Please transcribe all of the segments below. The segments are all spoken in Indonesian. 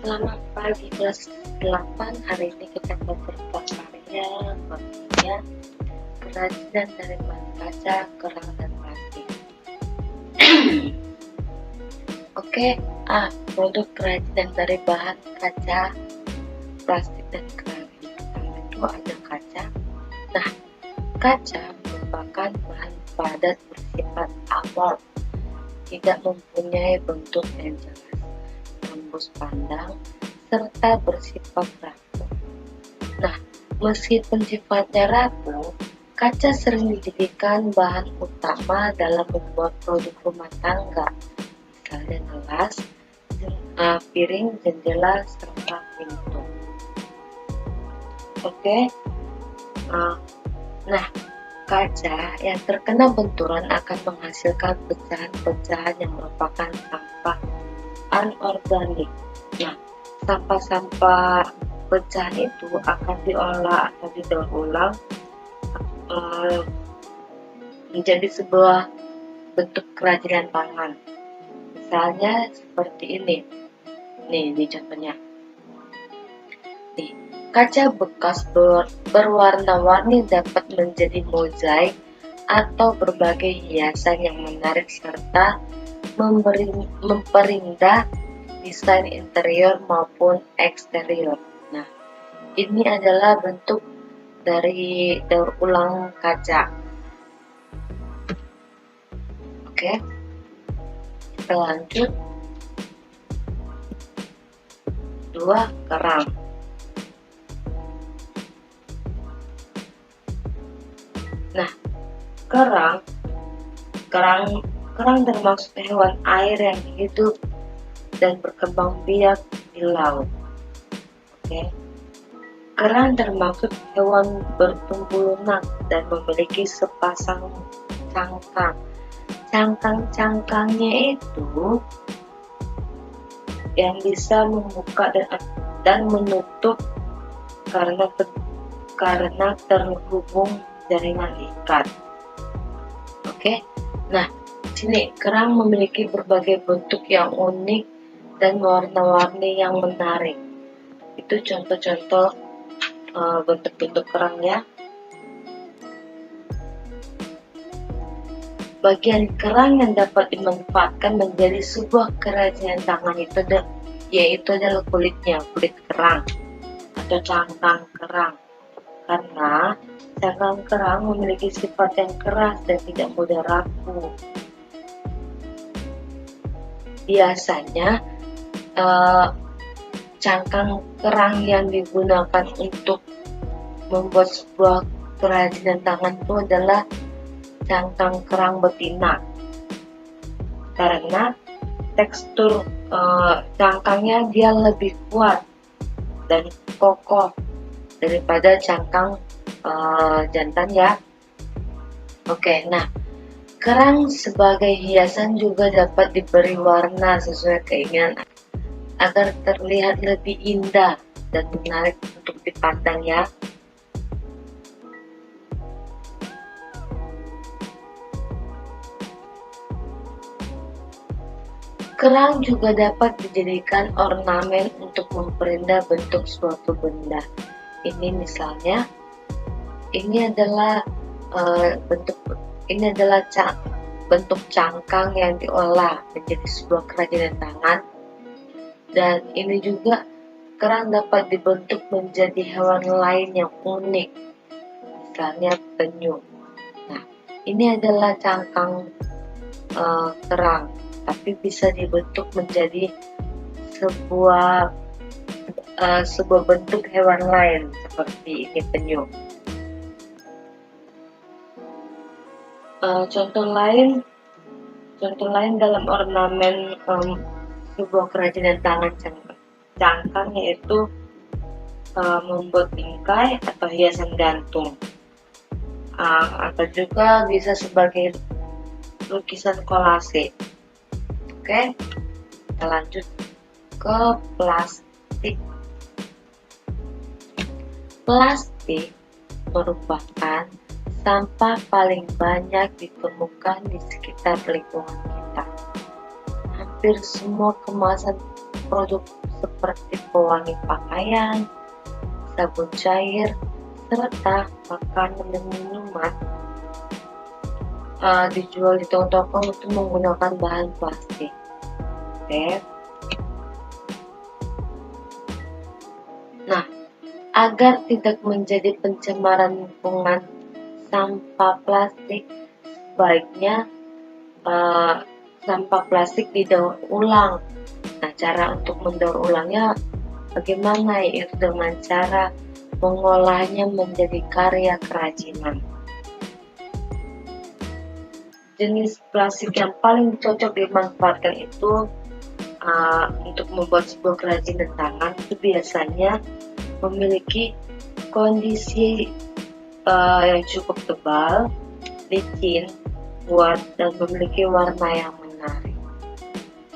Selamat pagi kelas 8. Hari ini kita akan berkarya bagian kerajinan dari bahan kaca, kerang, dan plastik. Oke, produk kerajinan dari bahan kaca, plastik, dan kerang. Pertama itu ada kaca. Nah, kaca merupakan bahan padat bersifat amorf, tidak mempunyai bentuk yang jelas, tembus pandang, serta bersifat rapuh. Nah, meskipun sifatnya rapuh, kaca sering dijadikan bahan utama dalam membuat produk rumah tangga, misalnya gelas, piring, jendela, serta pintu. Oke, nah, kaca yang terkena benturan akan menghasilkan pecahan-pecahan yang merupakan sampah anorganik. Nah, sampah-sampah pecahan itu akan diolah atau didaur ulang menjadi sebuah bentuk kerajinan tangan. Misalnya seperti ini. Nih contohnya. Nih, kaca bekas berwarna-warni dapat menjadi mozaik atau berbagai hiasan yang menarik serta memperindah desain interior maupun eksterior. Nah, ini adalah bentuk dari daur ulang kaca. Oke, kita lanjut. 2. Kerang. Nah, kerang termasuk hewan air yang hidup dan berkembang biak di laut. Oke. Kerang termasuk hewan bertumbuh lunak dan memiliki sepasang cangkang. Cangkang-cangkangnya itu yang bisa membuka dan menutup karena terhubung jaringan ikat. Oke. Nah, sini kerang memiliki berbagai bentuk yang unik dan warna-warni yang menarik. Itu contoh-contoh bentuk-bentuk kerang ya. Bagian kerang yang dapat dimanfaatkan menjadi sebuah kerajinan tangan yaitu adalah kulitnya, kulit kerang atau cangkang kerang. Karena cangkang kerang memiliki sifat yang keras dan tidak mudah rapuh. Biasanya cangkang kerang yang digunakan untuk membuat sebuah kerajinan tangan itu adalah cangkang kerang betina, karena tekstur cangkangnya dia lebih kuat dan kokoh daripada cangkang jantan ya. Oke, nah kerang sebagai hiasan juga dapat diberi warna sesuai keinginan agar terlihat lebih indah dan menarik untuk dipandang ya. Kerang juga dapat dijadikan ornamen untuk memperindah bentuk suatu benda. Ini misalnya, ini adalah bentuk cangkang yang diolah menjadi sebuah kerajinan tangan. Dan ini juga kerang dapat dibentuk menjadi hewan lain yang unik, misalnya penyu. Nah, ini adalah cangkang kerang, tapi bisa dibentuk menjadi sebuah bentuk hewan lain seperti ini penyu. Contoh lain dalam ornamen sebuah kerajinan tangan cangkang yaitu membuat bingkai atau hiasan gantung, atau juga bisa sebagai lukisan kolase. Oke, kita lanjut ke plastik. Plastik merupakan sampah paling banyak ditemukan di sekitar lingkungan kita. Hampir semua kemasan produk seperti pewangi pakaian, sabun cair, serta makanan dan minuman dijual di toko-toko itu menggunakan bahan plastik. Oke. Nah, agar tidak menjadi pencemaran lingkungan sampah plastik, sebaiknya sampah plastik didaur ulang. Nah, cara untuk mendaur ulangnya bagaimana? Yaitu dengan cara mengolahnya menjadi karya kerajinan. Jenis plastik yang paling cocok dimanfaatkan itu untuk membuat sebuah kerajinan tangan itu biasanya memiliki kondisi yang cukup tebal, licin, kuat, dan memiliki warna yang menarik.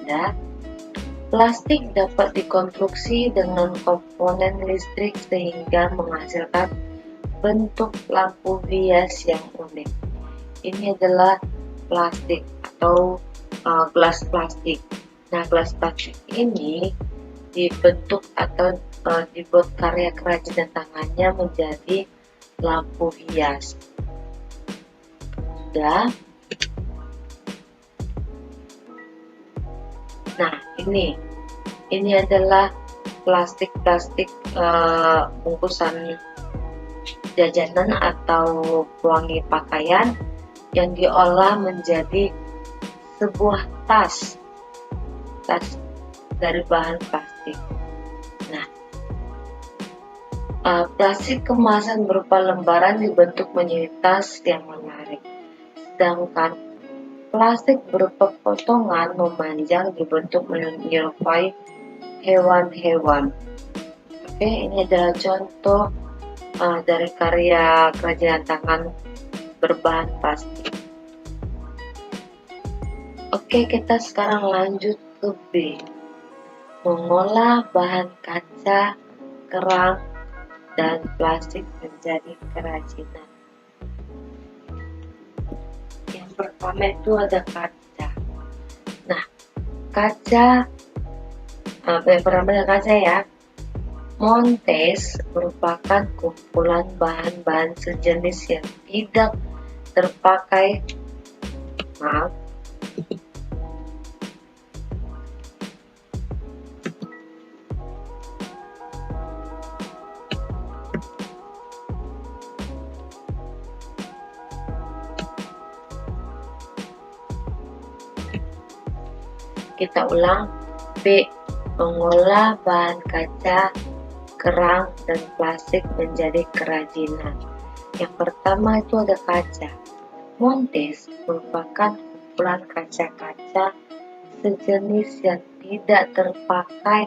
Dan plastik dapat dikonstruksi dengan komponen listrik sehingga menghasilkan bentuk lampu hias yang unik. Ini adalah plastik atau gelas plastik. Nah, gelas plastik ini dibentuk atau dibuat karya kerajinan tangannya menjadi lampu hias. Sudah. Nah, ini adalah plastik bungkusan jajanan atau pewangi pakaian yang diolah menjadi sebuah tas dari bahan plastik. Nah, plastik kemasan berupa lembaran dibentuk menjadi tas yang menarik, sedangkan plastik berupa potongan memanjang dibentuk menyerupai hewan-hewan. Oke, ini adalah contoh dari karya kerajinan tangan berbahan plastik. Oke, kita sekarang lanjut ke B. Mengolah bahan kaca, kerang, dan plastik menjadi kerajinan. Yang pertama itu ada kaca. Nah, kaca, yang pertama ada kaca ya. Montes merupakan kumpulan bahan-bahan sejenis yang tidak terpakai. Kita ulang. B. Mengolah bahan kaca, kerang, dan plastik menjadi kerajinan. Yang pertama itu ada kaca. Montes merupakan kumpulan kaca-kaca sejenis yang tidak terpakai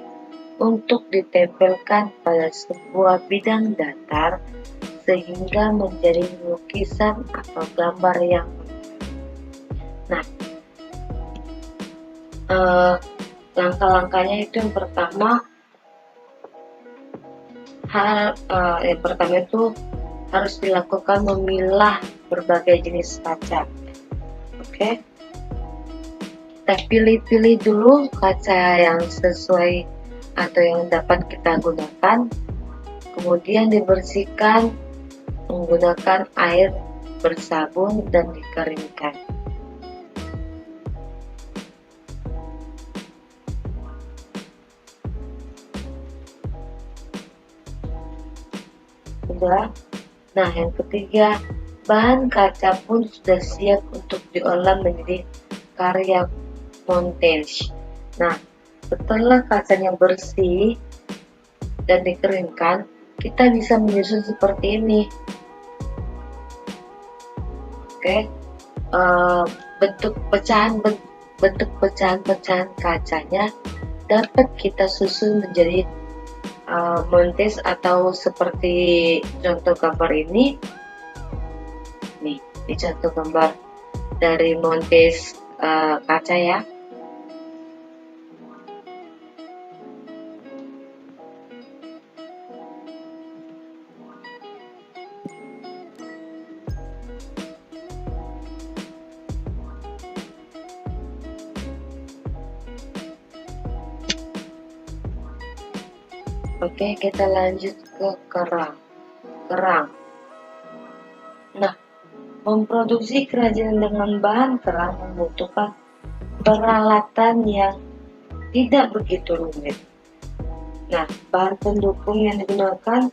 untuk ditempelkan pada sebuah bidang datar sehingga menjadi lukisan atau gambar yang menarik. Nah, langkah-langkahnya itu yang pertama itu harus dilakukan memilah berbagai jenis kaca. Oke, kita pilih-pilih dulu kaca yang sesuai atau yang dapat kita gunakan, kemudian dibersihkan menggunakan air bersabun dan dikeringkan. Nah, yang ketiga, bahan kaca pun sudah siap untuk diolah menjadi karya montage. Nah, setelah kacanya bersih dan dikeringkan, kita bisa menyusun seperti ini. Oke, bentuk pecahan-pecahan kacanya dapat kita susun menjadi montage atau seperti contoh gambar ini. Nih, ini contoh gambar dari montage kaca ya. Oke, kita lanjut ke kerang. Nah, memproduksi kerajinan dengan bahan kerang membutuhkan peralatan yang tidak begitu rumit. Nah, bahan pendukung yang digunakan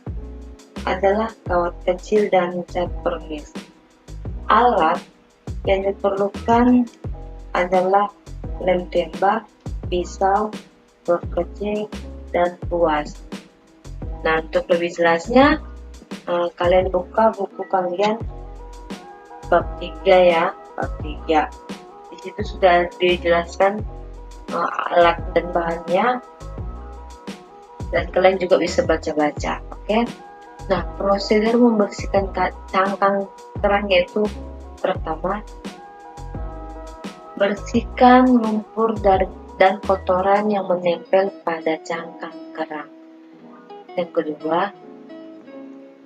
adalah kawat kecil dan cat pernis. Alat yang diperlukan adalah lem tembak, pisau, board kecil, dan kuas. Nah, untuk lebih jelasnya, kalian buka buku kalian bab 3 ya, bab 3. Di situ sudah dijelaskan alat dan bahannya, dan kalian juga bisa baca-baca, oke? Nah, prosedur membersihkan cangkang kerang yaitu pertama, bersihkan lumpur dan kotoran yang menempel pada cangkang kerang. Yang kedua,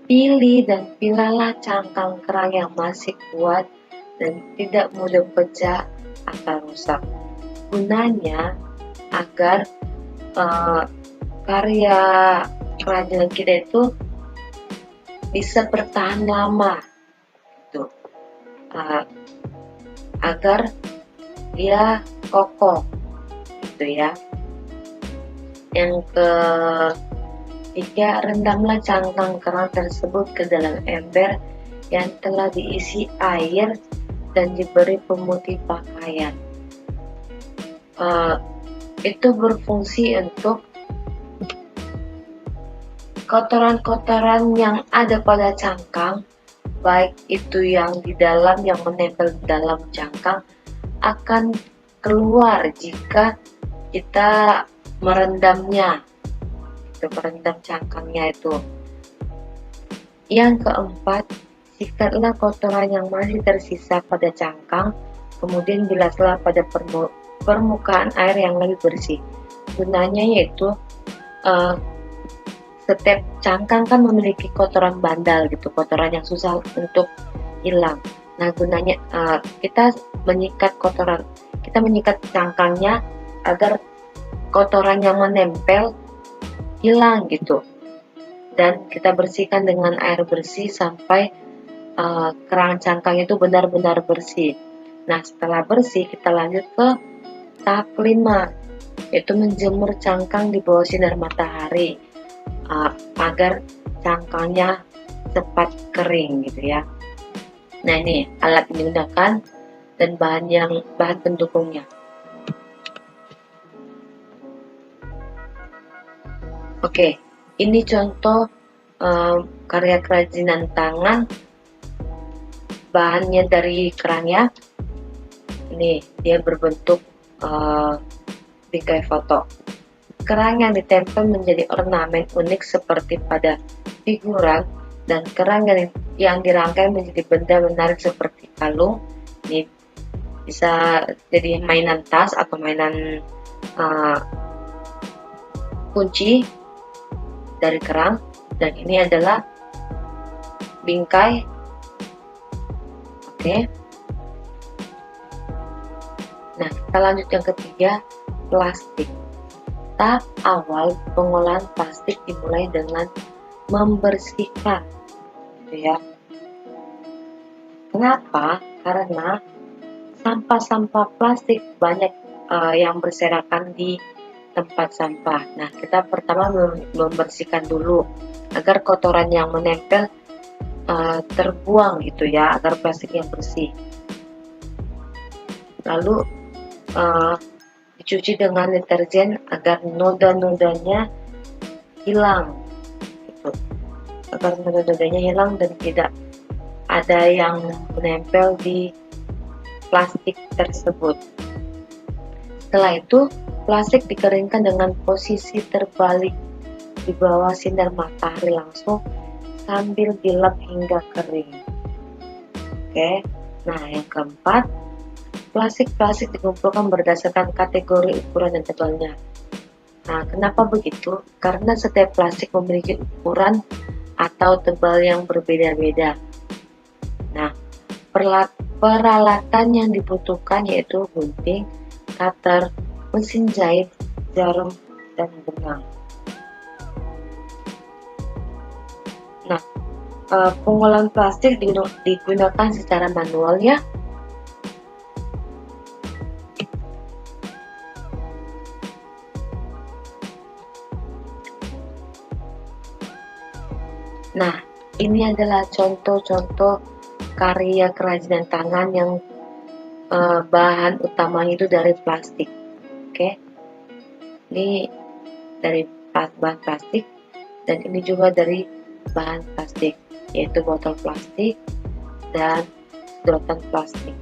pilih dan pilahlah cangkang kerang yang masih kuat dan tidak mudah pecah atau rusak. Gunanya agar karya kerajinan kita itu bisa bertahan lama, gitu. Agar dia kokoh, gitu ya. Yang ketiga, rendamlah cangkang kerang tersebut ke dalam ember yang telah diisi air dan diberi pemutih pakaian. Itu berfungsi untuk kotoran-kotoran yang ada pada cangkang, baik itu yang di dalam yang menempel di dalam cangkang, akan keluar jika kita merendamnya, merendam cangkangnya itu. Yang keempat, sikatlah kotoran yang masih tersisa pada cangkang, kemudian bilaslah pada permukaan air yang lebih bersih. Gunanya yaitu setiap cangkang kan memiliki kotoran bandal gitu, kotoran yang susah untuk hilang. Nah, gunanya kita menyikat cangkangnya agar kotoran yang menempel hilang gitu, dan kita bersihkan dengan air bersih sampai kerang cangkang itu benar-benar bersih. Nah, setelah bersih kita lanjut ke tahap 5, yaitu menjemur cangkang di bawah sinar matahari agar cangkangnya cepat kering gitu ya. Nah, ini alat yang digunakan dan bahan pendukungnya. Oke, ini contoh karya kerajinan tangan, bahannya dari kerang ya. Ini dia berbentuk bingkai foto. Kerang yang ditempel menjadi ornamen unik seperti pada figuran, dan kerang yang dirangkai menjadi benda menarik seperti kalung. Ini bisa jadi mainan tas atau mainan kunci dari kerang. Dan ini adalah bingkai. Oke. Nah, kita lanjut yang ketiga, plastik. Tahap awal pengolahan plastik dimulai dengan membersihkan, gitu ya. Kenapa? Karena sampah-sampah plastik banyak yang berserakan di tempat sampah. Nah, kita pertama membersihkan dulu agar kotoran yang menempel terbuang gitu ya, agar plastiknya bersih. Lalu dicuci dengan deterjen agar noda-nodanya hilang gitu. Agar noda-nodanya hilang dan tidak ada yang menempel di plastik tersebut. Setelah itu, plastik dikeringkan dengan posisi terbalik di bawah sinar matahari langsung sambil dilap hingga kering. Oke. Nah, yang keempat, plastik dikumpulkan berdasarkan kategori ukuran dan tebalnya. Nah, kenapa begitu? Karena setiap plastik memiliki ukuran atau tebal yang berbeda-beda. Nah, peralatan yang dibutuhkan yaitu gunting, cutter, mesin jahit, jarum, dan benang. Nah, pengolahan plastik digunakan secara manual ya. Nah, ini adalah contoh-contoh karya kerajinan tangan yang bahan utamanya itu dari plastik. Oke, ini dari bahan plastik, dan ini juga dari bahan plastik, yaitu botol plastik dan sedotan plastik.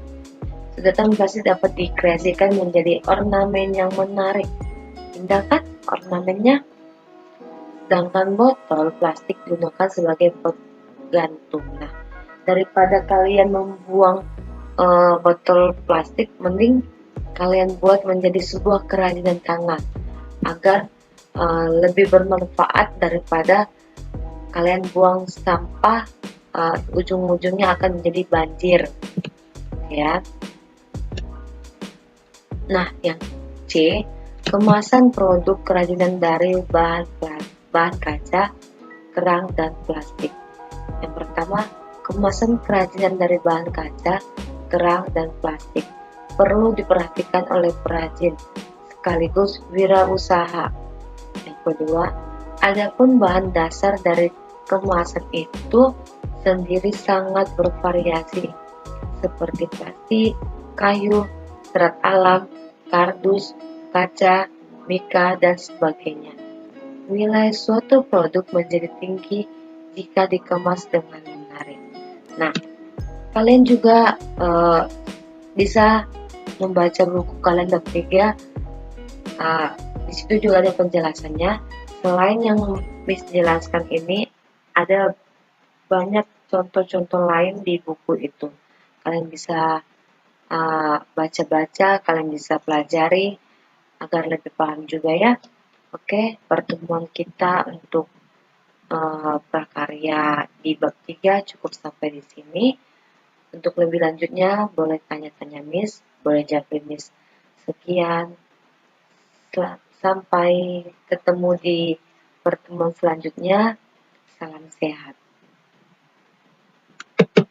Sedotan plastik dapat dikreasikan menjadi ornamen yang menarik. Indah kan ornamennya? Sedangkan botol plastik digunakan sebagai pot gantung. Nah, daripada kalian membuang botol plastik, mending kalian buat menjadi sebuah kerajinan tangan agar lebih bermanfaat daripada kalian buang sampah, ujung-ujungnya akan menjadi banjir ya. Nah, yang C, kemasan produk kerajinan dari bahan kaca, kerang, dan plastik. Yang pertama, kemasan kerajinan dari bahan kaca, kerang, dan plastik perlu diperhatikan oleh perajin sekaligus wirausaha. Yang kedua, adapun bahan dasar dari kemasan itu sendiri sangat bervariasi, seperti plastik, kayu, serat alam, kardus, kaca, mika, dan sebagainya. Nilai suatu produk menjadi tinggi jika dikemas dengan menarik. Nah, kalian juga bisa membaca buku kalender 3. Di situ juga ada penjelasannya. Selain yang Miss jelaskan ini, ada banyak contoh-contoh lain di buku itu. Kalian bisa baca-baca, kalian bisa pelajari agar lebih paham juga ya. Oke, pertemuan kita untuk prakarya di bab 3 cukup sampai di sini. Untuk lebih lanjutnya boleh tanya-tanya Miss, boleh japri Miss. Sekian, sampai ketemu di pertemuan selanjutnya. Salam sehat.